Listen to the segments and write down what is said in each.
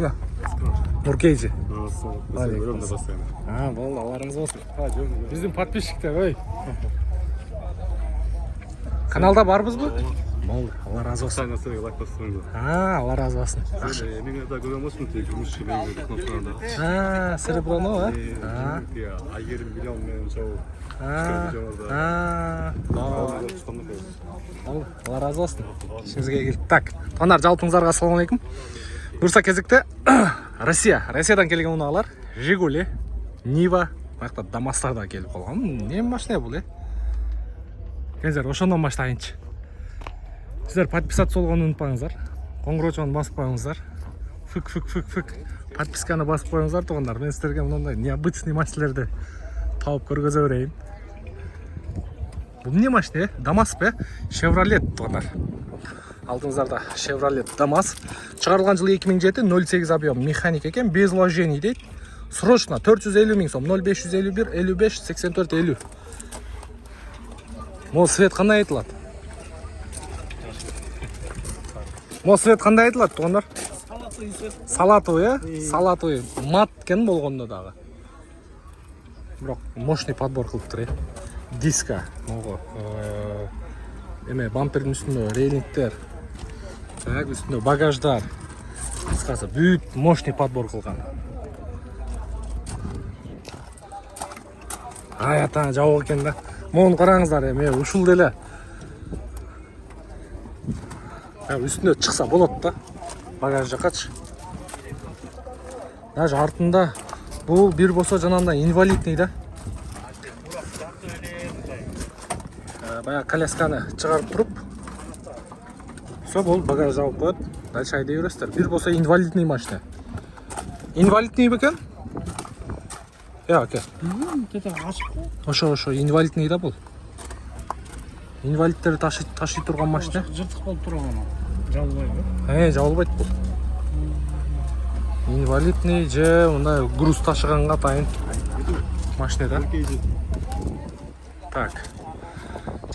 Ja. Nurkeyci. Görüyorum da basıyorum. Ha, vallahi Allah'ınız olsun. Bizim подписчиктер, ой. Kanalda barбыз mı? Болды, Allah razı olsun. Sen nasıl like basıyorum? Ha, Allah razı olsun. Мен да görüyor musun ki gümüş gibi konusunda. Ha, Srebrno ha? Ha. Ya, ayırım milyon men çoğu. Ha. Ha. Allah razı olsun. İşіңізге келді. Так, Танар, жалпыңызға ассалаумағалейкум. Бұйырса кезекте Россиядан келген ұнағалар, Жигули, Нива, баяқта Дамастар да келіп қалған. Не машина бұл, Келіңіздер, ошондан баштайынчы. Сіздер подписаться болғанды ұмытпаңыздар. Қоңыраучаны басып қойыңыздар. Фык. Подписканы басып қойыңыздар туғандар. Мен сіздерге мынандай необычный машиналарды тауып көргөзө берейин. Бұл не машина? Дамас бе? Chevrolet туғандар. Алдыңыздарда Chevrolet Damas. Шығарылған жылы 2007, 08 объем механик екен, без вложений дейді. Срочно 450 000 сом, 0551 55 84 50. Мол свет қандай айтылады? Мол свет қандай айтылады туғандар? Салатовый, салатовый. Мат кен болғанда дағы. Бірақ мощный подбор қылып тұр, Диска, бампердің үстінде рейлингтер, үстінде багаждар. Қысқасы, бүт мощный подбор қылған. Ата жауық екен да. Моғын қараңыздар, ұшыл деле. Үстінде шықса болады да. Багаж жақатшы. Даже артында бұл бір болса жанында инвалидный да. Бая колясканы шығарып тұрып, все бұл багаж жауып қойды. Дальше айдай бересіздер. Бір болса инвалидный машина. Инвалидный бекен? Әке. Ошо инвалидный да бұл. Инвалидтері таши тұрған машина. Жыртық болып тұрған. Жабылбайды. Жабылбайды бұл. Инвалидный же мындай груз ташығанға тайын машина да. Так.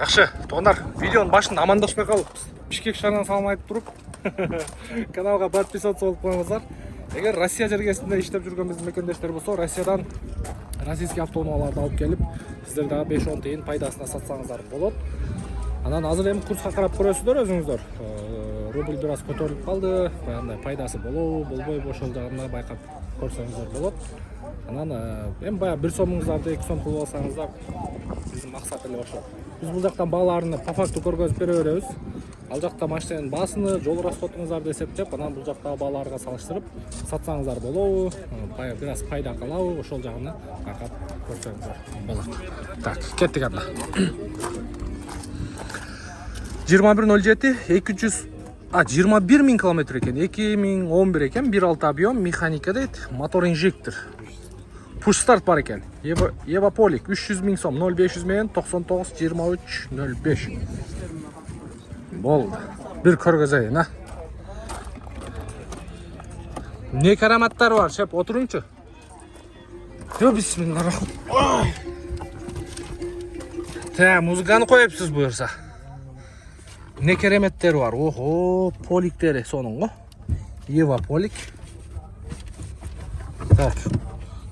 Жақшы, туғандар, видеоның башында амандашпай қалып, Бишкек шарынан салам айтып тұрып, каналға подписаться болып қойыңыздар. Егер Россия жергесінде иштеп жүрген біздің мекендештер болса, Россиядан российский автоунааларды алып келіп, сіздерді 5-10 тиын пайдасына сатсаңыздар болады. Анан азыр эми курска карап көрөсүздөр өзүңүздөр. Рубль бир аз көтөрүлүп калды, баягындай пайдасы болобу, болбойбу ошол жагында байкап көрсөңүздөр болот. Анан эми баягы 1 сомуңуздарды 2 сом кылып алсаңыздар, биздин максат эле ошол. Биз бул жактан бааларын по факту көргөзүп бере беребиз. Ал жакта машинанын баасыны, жол расходуңуздарды эсептеп, анан бул жактагы бааларга салыштырып сатсаңыздар болобу, баягы бир аз пайда калабы, ошол жагына байкап көрсөңүздөр болот. Так, кеттик анда. 2107 200 21 000 километр екен, 2011 екен, 1.6 объем, механика дейді, мотор инжектор. Push start бар екен. Еваполик 300 000 сом, 0500 мен 99 23 05. Болды. Bir көргөзейін, а. Не караматтар бар, шеп, отырыңчы. Бисмиллахиррахманиррахим. Музыканы қойыпсыз бұйырса. Не кереметтер бар. Охо, поликтері соның ғой. Еваполик. Так.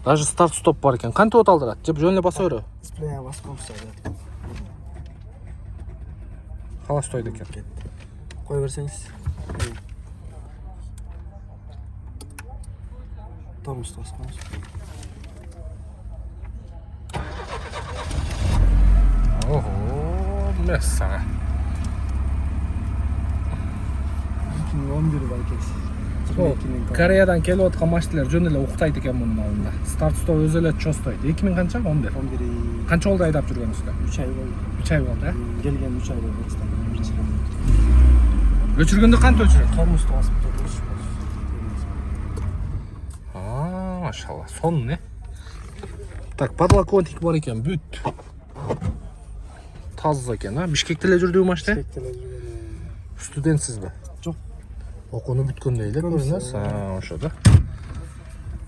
Даже старт-стоп бар екен. Қанты от алдырады? Жеп жөнле баса өрі? Дисплея басып қойыпсыз. Қалай стойды екен? Қой берсеңіз. Тормоз басып қойыңыз. Охо, мәссаған. 2011 бар екенсіз. Кореядан келіп отқан машиналар жөн эле уктайт экен мунун алдында. Старт-стоп өзү эле чостойт. 2000 канча? 11. 11. Канча болду айдап жүргөнүздөр? 3 ай болду. 3 ай болду, Келген 3 ай болду. Өчүргөндө канча өчүрөт? Тормозду басып машалла. Сон не? Так, подлокотник бар екен, бүт. Таза екен, а? Бишкекте эле жүрдү машина? Бишкекте эле жүргөн. Студентсиз бе? Жок. Окууну бүткөндөй эле көрүнөсүз. Ошо да.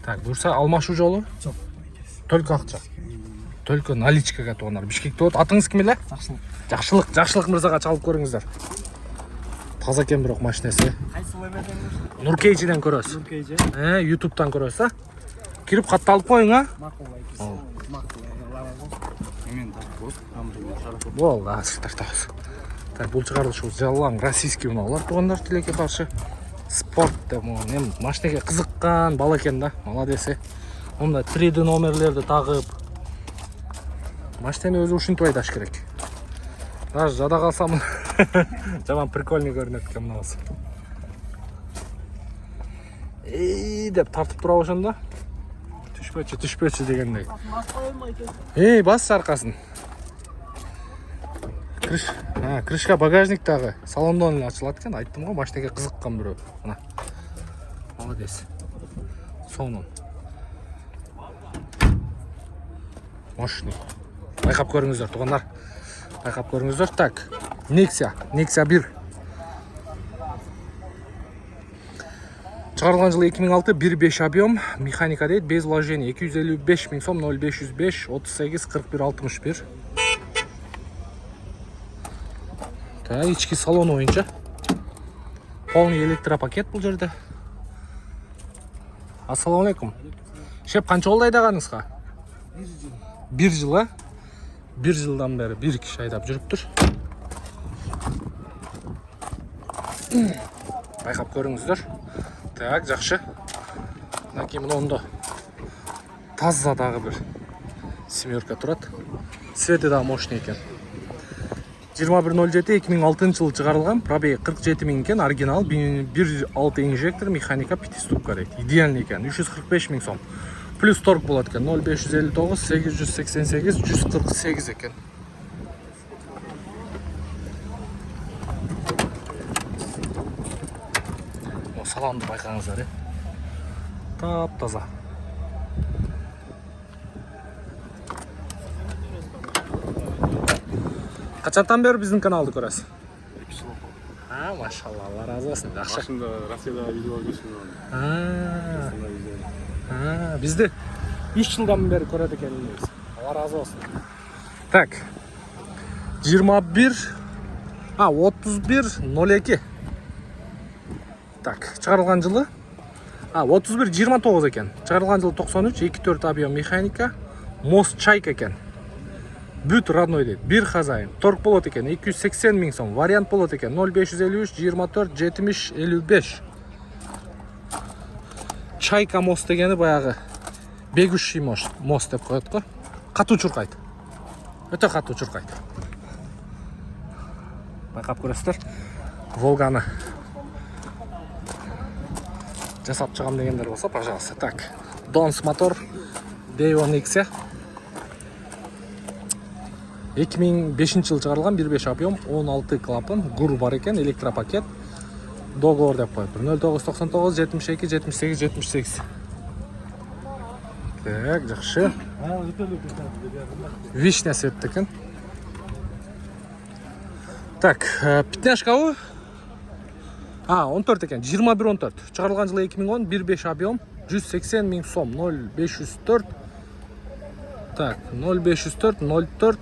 Так, бурса алмашуу жолу? Жок. Только акча. Только наличкага тугандар. Бишкекте от. Атыңыз ким эле? Жакшылык. Жакшылык мырзага чалып көрүңүздөр. Таза экен бирок машинеси. Кайсыл эмеден? Нуркейжиден көрөсүз. Нуркейже. YouTube'дан көрөсүз, а? Кирип катты алып коюң, а? Макул байкес. Макул. Мен так вот, амрымен шарап. Болды, тартабыз. Так, бул чыгарылыш жалаң российский унаалар туугандар тилекке каршы. Спорт деп эми машинеге кызыккан бала экен да, молодец. Мында 3D номерлерди тагып. Машинени өзү ушинтип айдаш керек. Даже жада калсам жаман прикольный көрүнөт экен мынабыз. Деп тартып тура ошондо. Түшпөчү дегендей. Бас аркасын. Крышка багажник дагы салондон эле ачылат экен. Айттым го, машинеге кызыккан бирөө. Мына. Молодец. Сонун. Мощный. Байкап көрүңүздөр, туугандар. Байкап көрүңүздөр. Так. Nexia 1. Чыгарылган жылы 2006, 1.5 объем, механика дейт, без вложений, 255 000 сом, 0505 38 41 61. Так, ички салон боюнча. Полный электропакет бул жерде. Ассаламу алейкум. Шеп, канча болду айдаганыңызга? 1 жыл, а? 1 жылдан бери бир киши айдап жүрүптүр. Байкап көрүңүздөр. Так, жакшы. Мына кийин ондо таза дагы бир семерка турат. Свети дагы мощный экен. 21.07 2006 жылы чыгарылган, пробеги 47 000 экен, оригинал 1.6 инжектор, механика 5 ступка дейт. Идеальный экен, 345 000 сом. Плюс торг болот экен, 0559 888 148 экен. Салонду байкаңыздар, тап-таза. Качантан бери биздин каналды көрөсүз? 2 жыл болду. Машалла, Алла разы болсун. Жакшы. Башында Россияда видео көрсөм. Бизди 3 жылдан бери көрөт экенбиз. Алла разы болсун. Так. 31.02. Так, чыгарылган жылы 31.29 экен. Чыгарылган жылы 93, 2.4 объем механика, мост чайка экен. Бүт родной дейт. Бир хозяин. Торг болот экен 280 000 сом. Вариант болот экен 0553 24 70 55. Чайка мост дегени баягы бегущий мост деп коет го. Катуу чуркайт. Өтө катуу чуркайт. Байкап көрөсүздөр. Волганы жасап чыгам дегендер болсо, пожалуйста. Так. Донс мотор. Devo Nexia. 2005 жылы чыгарылган, 1.5 объем, 16 клапан, гур бар экен, электропакет. Договор деп коет. 0999 72 78 78. Так, жакшы. Вишня цвет экен. Так, пятняшкабы? 14 экен, 21-14. Чыгарылган жылы 2010, 1.5 объем, 180 000 сом, 0504. Так, 0504 04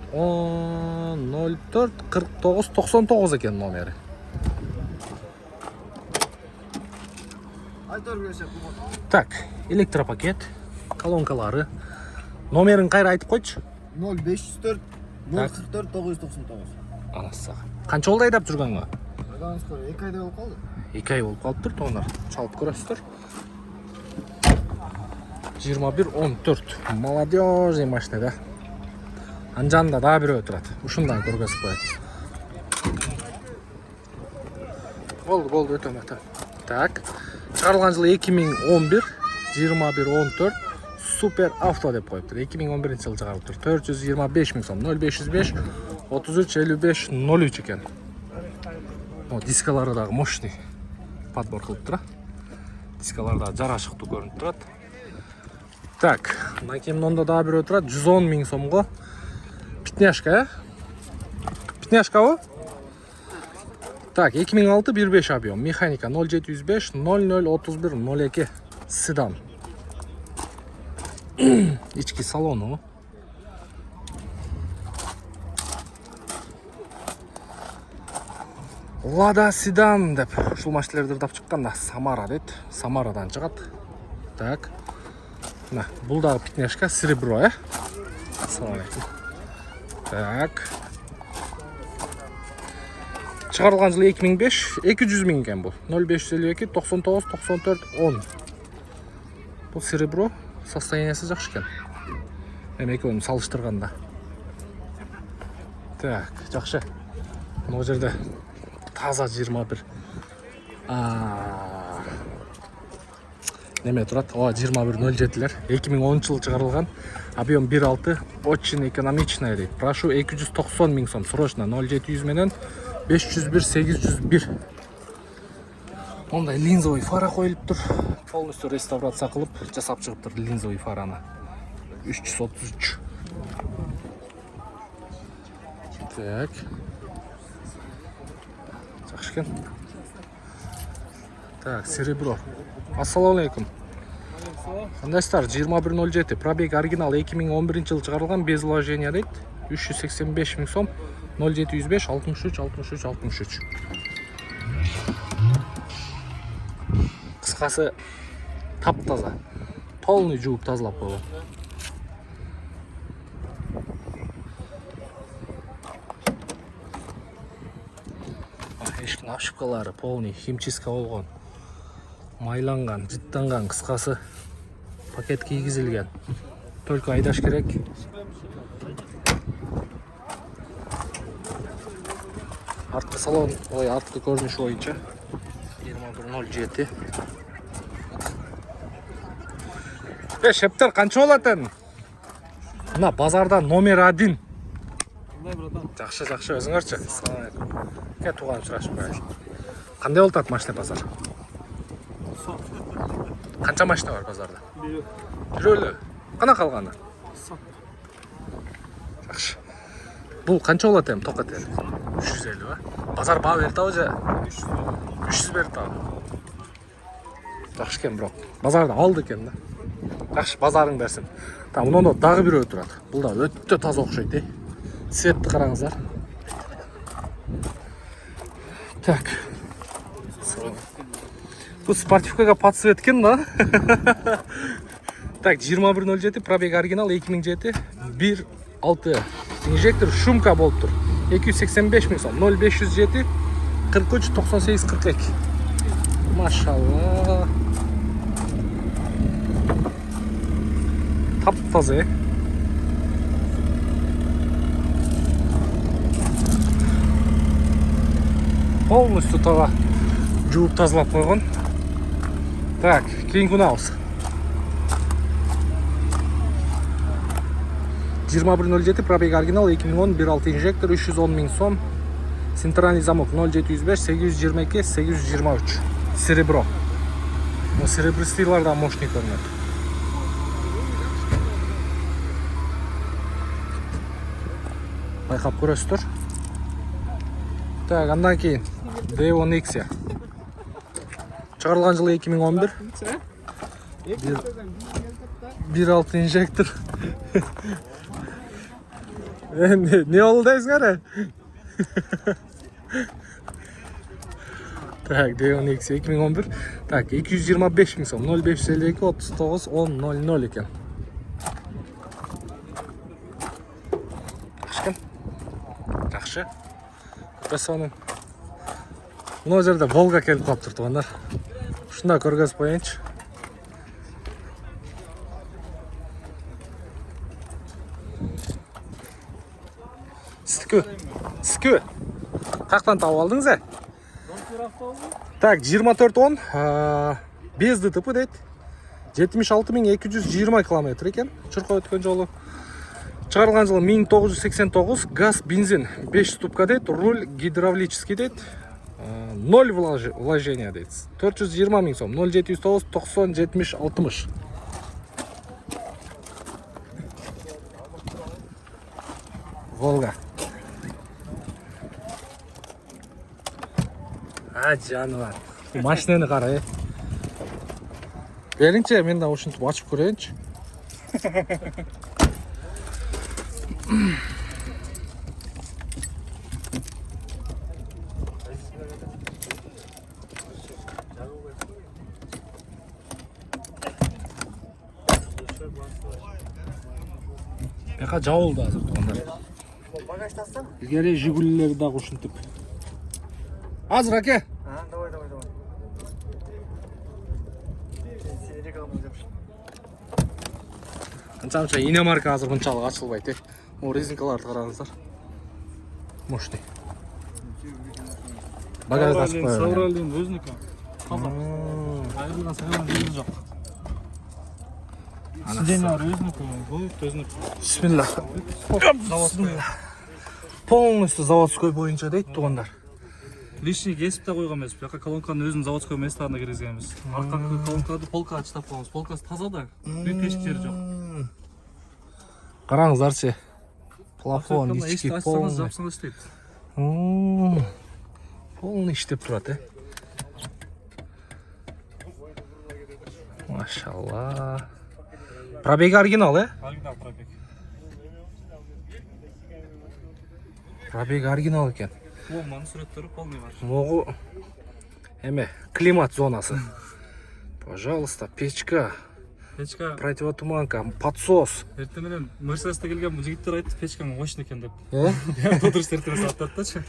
04 49 99 экен номери. Так, электропакет, колонкалары. Номерин кайра айтып койчу. 0504 044 999. Анасы. Канча болду айдап жүргөнгө? Айдаңыз көрө, 2 айда болуп калды. 2 ай болуп калыптыр, тоонар. Чалып көрөсүздөр. 21-14. Молодежный машина да. Анжанда дагы бирөө турат. Ушундан көргөзүп коет. Болду, өтө. Так. Чыгарылган жылы 2011, 21-14. Супер авто деп коюптур. 2011 жылы чыгарылыптыр. 425 000 сом, 0505 33 55 03 экен. Дискалары дагы мощный. Подбор кылып тура. Дискалар дагы жарашыктуу көрүнүп турат. Так, накимнонда дагы бирөө турат, 110 000 сомго. Пятняшка, Пятняшкабы? Так, 2006 1.5 объем, механика 0705 0031 02 седан. Ички салону. Lada Sedan деп ушул машиналерди ырдап чыккан да. Самара дейт. Самарадан чыгат. Так. Мына бул дагы пятнашка Cerebro, Ассаламу алейкум. Так. Чыгарылган жылы 2005, 200 миң экен бул. 0552 99 94 10. Бул Cerebro, состояниясы жакшы экен. Эми экөөнү салыштырганда. Так, жакшы. Могу жерде таза 21. Неме турат? 2107-лер. 2010 жылы чыгарылган. Объем 1.6. Очень экономичная дейт. Прошу 290 миң сом. Срочно 0700 менен 501 801. Мондай линзовый фара коюлуптур. Полностью реставрация кылып жасап чыгыптыр линзовый фараны. 333. Так. Жакшы экен. Так, Cerebro. Ассаламу алейкум. Кандайсыздар? 2107. Пробег оригинал 2011 жылы чыгарылган, без вложения дейт. 385 миң сом. 0705 63 63 63. Кыскасы таптаза. Полный жууп тазалап койгон. Эшиктин ошибкалары полный химчистка болгон. Майланган, жыттанган, кыскасы пакет кийгизилген. Только айдаш керек. Арткы салон, арткы көрүнүшү боюнча 2107. Шептер канча болот экен? Мына базарда номер 1. Жакшы, өзүңөрчү. Ассаламу алейкум. Ке тууган сурашып коелу. Кандай болуп атат машина базар? Канча машина бар базарда? Бирөө. Кана калганы? Жакшы. Бул канча болот эми токот эле? 350 ба? Базар баа берди абы же? 300 берди абы. Жакшы экен бирок. Базарда алды экен да. Жакшы, базарың берсин. Та мунда дагы бирөө турат. Бул да өтө таза окшойт, Цветти караңыздар. Так. Бул спортивкага подсветкен да. Так, 2107 пробег оригинал 2007 1.6 инжектор шумка болуп тур. 285 миң сом. 0507 43 98 42. Машалла. Таптаза. Полностью таза жууп тазалап койгон. Так, кийинки унабыз. 2107 пробег оригинал 2010 1.6 инжектор 310 миң сом. Центральный замок 0705 822 823. Cerebro. Но серебристыйлардан мощный көрүнөт. Байкап көрөсүздөр. Так, андан кийин Deon X. Чыгарылган жылы 2011. 1.6 инжектор. Не болду дейсиңер? Так, Deon X 2011. Так, 225 миң сом. 0552 39 10 00 экен. Жакшы. Көпөсөнүн. Мына жерде Волга келип калыптыр туугандар. Ушунда көргөзүп коеюнчу. Скү. Каяктан таап алдыңыз? Так, 2410 без ДТП дейт. 76220 км экен. Чуркоо өткөн жолу. Чыгарылган жылы 1989, газ, бензин 5 ступка дейт, руль гидравлический дейт. 0 вложения дейт. 420 миң сом. 0709 90 70 60. Волга. Жаныбар. Машинаны кара, Бериңчи, мен да ушинтип ачып көрөйүнчү. Бияка жабылды азыр туугандар. Багаж тастам? Илгери Жигулилер дагы ушинтип. Азыр аке. Давай. Сeni реклама yapmış. Анча иномарка азыр мынчалык ачылбайт э. Могу резинкаларды караңыздар. Мощный. Багажды ачып коёбуз. Савралдын өзүнүкү. Таза. Айрылган сайран өзү жок. Сиденьялар өзүнүкү, бул өзүнүкү. Бисмилlah. Полностью заводской боюнча дейт туугандар. Лишний кесип да койгон эмес. Бияка колонканын өзүнүн заводской местарына киргизгенбиз. Аркакы колонкады полкага чытап коебуз. Полкасы таза да, бир тешик жери жок. Караңыздарчы. Плафон, ички Ачсаңыз, жапсаңыз иштейт. Полный иштеп турат, э. Машалла. Пробеги оригинал, э? Оригинал пробег. Пробеги оригинал экен. Ломанын сүрөттөрү полный бар. Могу эме климат зонасы. Пожалуйста, печка, Печка противотуманка, подсос. эртең менен Мерседесте келген жигиттер айтты, печкаң мощный экен деп. Э? Тодурус эртең саттаттычы.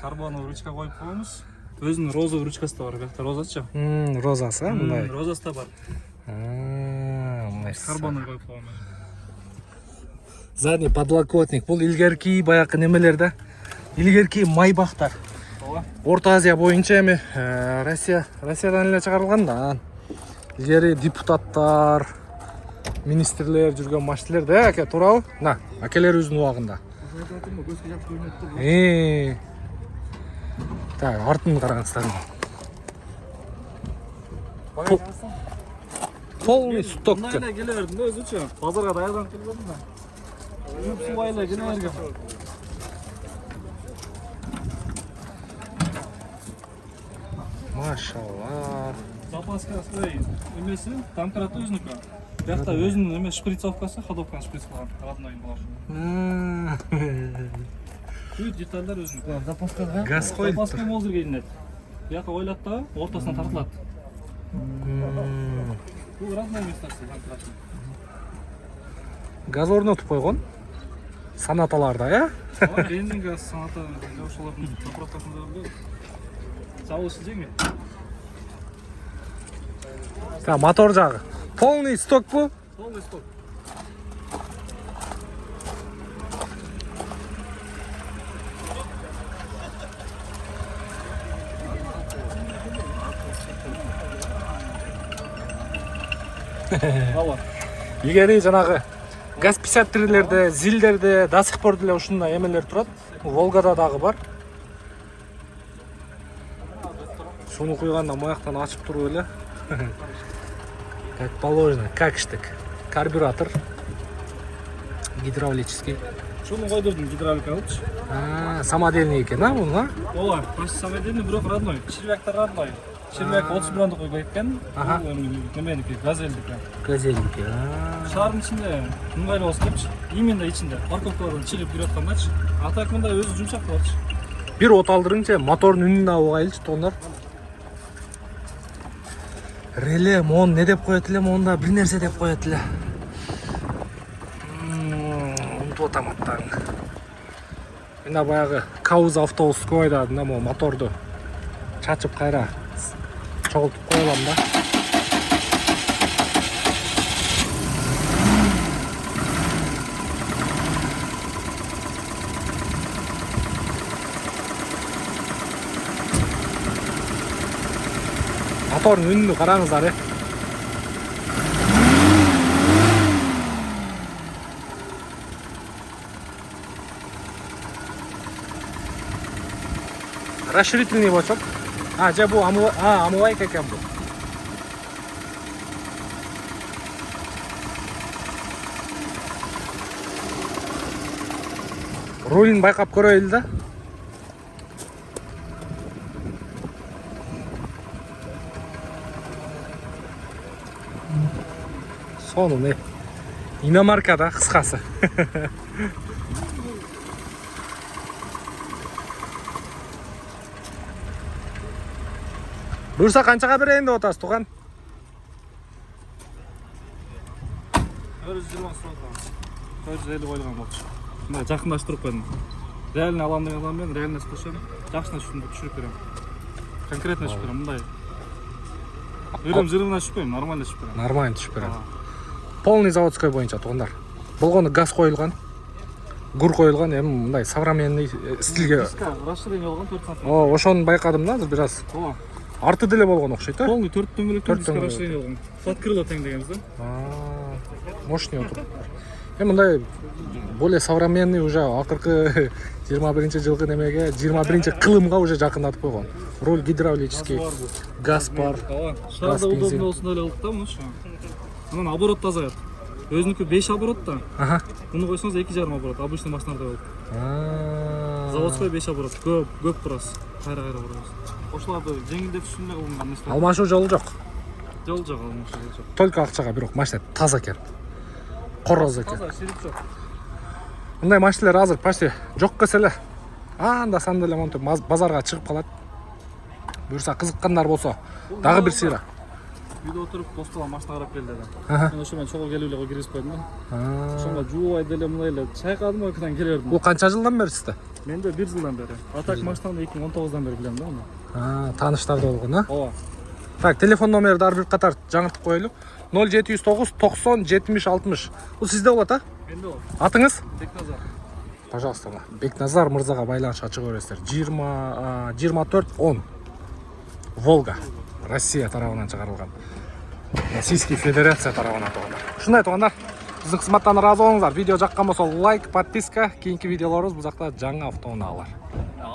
Карбоновый ручка коюп коебуз. Өзүнүн розовый ручкасы да бар, биякта розачы. Розасы, а, мындай. Розасы да бар. Карбоновый коюп койгон. Задний подлокотник. Бул илгерки баякы немелерде. Илгерки майбактар. Ооба. Орто Азия боюнча эми Россиядан эле чыгарылган да. Илгери депутаттар, министрлер жүргөн машиналер да, аке, туурабы? На, акелерибиздин убагында. Так, артын караңыздар. Полный сток. Мына келе бердим да өзүчү. Базарга даярданып келе бердим да. Субайлы келе берген. Машалла. Запаскасы эмеси, домкраты өзүнүкү. Биякта өзүнүн эме шприцовкасы, ходовканы шприц кылган, родной болуш. Бүт детальдар өзүнүкү. Запаскага? Газ коюлуп Запаска тур. мозыр келинет. Бияка ойлот да, ортосуна тартылат. Бул родной местасы домкраты. Газ орнотуп койгон. Санаталарда, э? Бензин газ санаты ошолордун заправкасында бар. Чабылышы жеңил. Так, мотор жагы. Полный сток бу. Полный сток. Ала. Илгери жанагы газ 53-лерде, зилдерде до сих пор деле ушундай эмелер турат. Волгада дагы бар. Суну куйганда мояктан ачып туруп эле. Как положено, как штык. Карбюратор гидравлический. Шуну койдурдум гидравлика алыпчы. Самодельный экен, а бул, а? Ооба, почти самодельный, бирок родной. Червяктар родной. Червяк 30 миллионду койгон экен. Ага. Бул неменики, газельдики. Газельники. Шаардын ичинде ыңгайлуу болсун депчи. Именно ичинде. Парковкалардан чилип жүрүп аткандачы. А так мындай өзү жумшак болчу. Бир от алдырыңчы, мотордун үнүн алып кайлычы туугандар. Реле, мон не деп коет эле, монда бир нерсе деп коет эле. Унутуп атам аттарын. Мен баягы Кауз автобус койдадым да, могу моторду чачып кайра чогултуп коелам да. Мотордун үнүнү караңыздар, э. Расширительный бачок. Же бу омывайка экен бу. Рулин байкап көрөйлү да. Сонун, иномаркада кыскасы. Буюрса канчага берейин деп атасыз, тууган? 420 сұрап 450 қойылған болчу. Мына жақындаштырып қойдым. Реально алам деген адаммен реально скушам. Жақсына түшіріп берем. Конкретно түшіріп берем. Мындай. Жырымына түшіріп берем, нормально түшіріп берем. Нормально түшүп берем. Полный заводской боюнча туугандар. Болгону газ коюлган. Гур коюлган, эми мындай современный стилге. Диска расширение болгон 4 см. Ошону байкадым да, азыр бир аз. Арты деле болгон окшойт, э? Полный 4 дөңгөлөктөн диска дөңгөлөк. расширение болгон. Под крыло тең дегенбиз да. Мощный отур. Эми мындай более современный уже акыркы 21-жылкы немеге, 21-чи кылымга уже жакындатып койгон. Руль гидравлический, газ бар. Шарда удобно болсун эле кылдык да муну. Мунун оборот тазаят. Өзүнүкү 5 оборот да. Муну койсоңуз 2,5 оборот. Обычный машиналарда болот. Заводской 5 оборот. Көп турасыз. Кайра бурабыз. Ошоларды жеңилдеп түшүнмөй кылган нерсе. Алмашуу жолу жок. Жол жок алмашуу жок. Только акчага, бирок машина таза экен. Короз экен. Таза, ширип жок. Мындай машиналар азыр почти жок келсе эле. Анда санда эле монтип базарга чыгып калат. Буюрса кызыккандар болсо, дагы бир сыйра. Үйдө отуруп достуган машина карап келди эле. Мен ошо менен чогуу келип эле киргизип койдум да. Ошондо жуубай деле мындай эле чайкадым, окудан келе бердим. Бул канча жылдан бери сизде? Менде 1 жылдан бери. Атак машинаны 2019-дан бери билем да муну. Тааныштарда болгон, а? Ооба. Так, телефон номерди ар бир катар жаңыртып коелу. 0709 90 70 60. Бул сизде болот, а? Менде болот. Атыңыз? Бекназар. Пожалуйста, Бекназар мырзага байланышка чыга бересиздер. 2410 Волга, Россия тарабынан чыгарылган. Российский Федерация тарабынан туугандар. Ушундай туугандар. Биздин кызматтан ыраазы болуңуздар. Видео жаккан болсо лайк, подписка. Кийинки видеолорубуз бул жакта жаңы автоунаа бар.